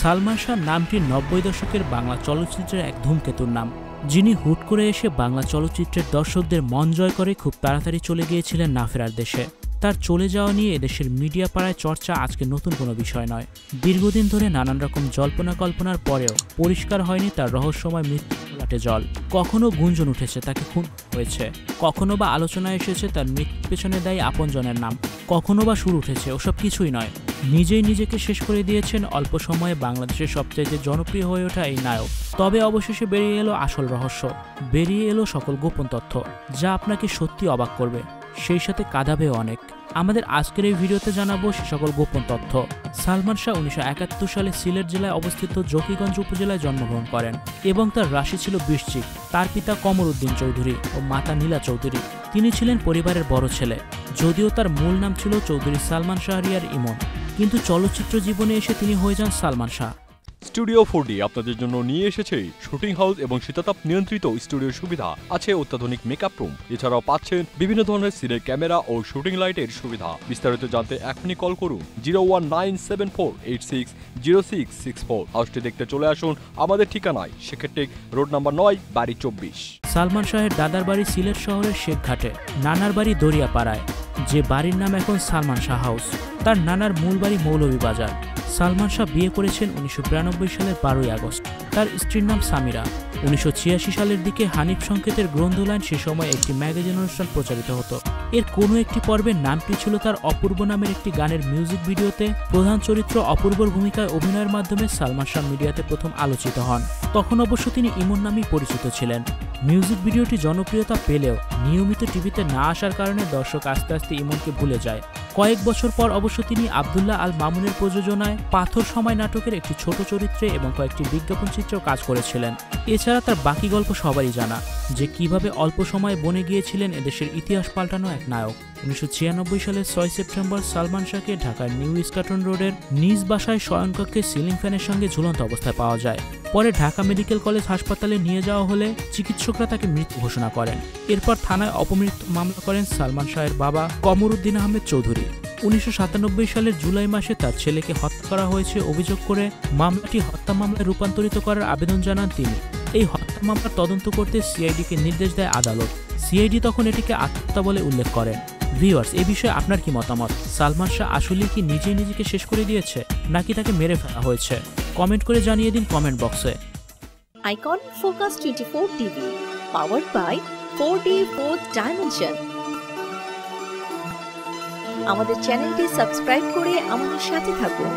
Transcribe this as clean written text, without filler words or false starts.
সালমান শাহ নামটি ৯০ দশকের বাংলা চলচ্চিত্রের এক ধূমকেতুর নাম, যিনি হুট করে এসে বাংলা চলচ্চিত্রের দর্শকদের মন জয় করে খুব তাড়াতাড়ি চলে গিয়েছিলেন না ফেরার দেশে। তার চলে যাওয়া নিয়ে এদেশের মিডিয়া পাড়ায় চর্চা আজকে নতুন কোনো বিষয় নয়। দীর্ঘদিন ধরে নানান রকম জল্পনা কল্পনার পরেও পরিষ্কার হয়নি তার রহস্যময় মৃত্যু জল। কখনো গুঞ্জন উঠেছে তাকে খুন হয়েছে, কখনো বা আলোচনায় এসেছে তার মৃত্যুর পেছনে দায়ী আপনজনের নাম, কখনো বা সুর উঠেছে ওসব কিছুই নয়। নিজেই নিজেকে শেষ করে দিয়েছেন অল্প সময়ে বাংলাদেশের সবচেয়ে জনপ্রিয় হয়ে ওঠা এই নায়ক। তবে অবশেষে বেরিয়ে এলো আসল রহস্য, বেরিয়ে এলো সকল গোপন তথ্য, যা আপনাকে সত্যি অবাক করবে, সেই সাথে কাঁদাবেও অনেক। আমাদের আজকের এই ভিডিওতে জানাবো সে সকল গোপন তথ্য। সালমান শাহ ১৯৭১ সালে সিলেট জেলায় অবস্থিত জকিগঞ্জ উপজেলায় জন্মগ্রহণ করেন এবং তার রাশি ছিল বৃশ্চিক। তার পিতা কমর উদ্দিন চৌধুরী ও মাতা নীলা চৌধুরী। তিনি ছিলেন পরিবারের বড় ছেলে, যদিও তার মূল নাম ছিল চৌধুরী সালমান শাহরিয়ার ইমন, কিন্তু চলচ্চিত্র জীবনে এসে তিনি হয়ে যান সালমান শাহ। স্টুডিও 4D আপনাদের জন্য নিয়ে এসেছে শুটিং হাউস এবং শীতাতাপ নিয়ন্ত্রিত স্টুডিও সুবিধা, আছে অত্যাধুনিক মেকআপ রুম, এছাড়াও পাচ্ছেন বিভিন্ন ধরনের সিনের ক্যামেরা ও শুটিং লাইটের সুবিধা। বিস্তারিত জানতে এখনই কল করুন 01974860664। হাউসটি দেখতে চলে আসুন আমাদের ঠিকানায় সেক্ষেত্রে রোড নাম্বার 9 বাড়ি 24। সালমান শাহের দাদার বাড়ি সিলেট শহরের শেখঘাটে, নানার বাড়ি দরিয়াপাড়ায়, যে বাড়ির নাম এখন সালমান শাহ হাউস। তার নানার মূল বাড়ি মৌলভীবাজার। সালমান শাহ বিয়ে করেছেন ১৯৯২ সালের ১২ই আগস্ট। তার স্ত্রীর নাম সামিরা। ১৯৮৬ সালের দিকে হানিফ সংকেতের গ্রন্থলাইন সে সময় একটি ম্যাগাজিন অনুষ্ঠান প্রচারিত হতো। এর কোনো একটি পর্বের নামটি ছিল তার অপূর্ব নামের একটি গানের মিউজিক ভিডিওতে প্রধান চরিত্র অপূর্বর ভূমিকায় অভিনয়ের মাধ্যমে সালমান শাহ মিডিয়াতে প্রথম আলোচিত হন। তখন অবশ্য তিনি ইমন নামেই পরিচিত ছিলেন। মিউজিক ভিডিওটি জনপ্রিয়তা পেলেও নিয়মিত টিভিতে না আসার কারণে দর্শক আস্তে আস্তে ইমনকে ভুলে যায়। কয়েক বছর পর অবশ্য তিনি আব্দুল্লাহ আল মামুনের প্রযোজনায় পাথর সময় নাটকের একটি ছোট চরিত্রে এবং কয়েকটি বিজ্ঞাপন চিত্রেও কাজ করেছিলেন। এছাড়া তার বাকি গল্প সবারই জানা, যে কিভাবে অল্প সময়ে বনে গিয়েছিলেন এদেশের ইতিহাস পাল্টানো এক নায়ক। ১৯৯৬ সালের ৬ সেপ্টেম্বর সালমান শাহকে ঢাকার নিউ ইস্কাটন রোডের নিজ বাসায় শয়নকক্ষে সিলিং ফ্যানের সঙ্গে ঝুলন্ত অবস্থায় পাওয়া যায়। পরে ঢাকা মেডিকেল কলেজ হাসপাতালে নিয়ে যাওয়া হলে চিকিৎসকরা তাকে মৃত ঘোষণা করেন। এরপর থানায় অপমৃত্যু মামলা করেন সালমান শাহের বাবা কমর উদ্দিন আহমেদ চৌধুরী। ১৯৯৭ সালের জুলাই মাসে তার ছেলেকে হত্যা করা হয়েছে অভিযোগ করে মামলাটি হত্যা মামলায় রূপান্তরিত করার আবেদন জানান তিনি। এই হত্যা মামলার তদন্ত করতে সিআইডিকে নির্দেশ দেয় আদালত। সিআইডি তখন এটিকে আত্মহত্যা বলে উল্লেখ করেন। ভিউয়ার্স, এই বিষয়ে আপনার কি মতামত? সালমান শাহ আসলে কি নিজেই নিজেকে শেষ করে দিয়েছে, নাকি তাকে মেরে ফেলা হয়েছে? কমেন্ট করে জানিয়ে দিন কমেন্ট বক্সে। Icon focus 24 TV, powered by 4D Fourth Dimension। আমাদের চ্যানেলটি সাবস্ক্রাইব করে আমাদের সাথে থাকুন।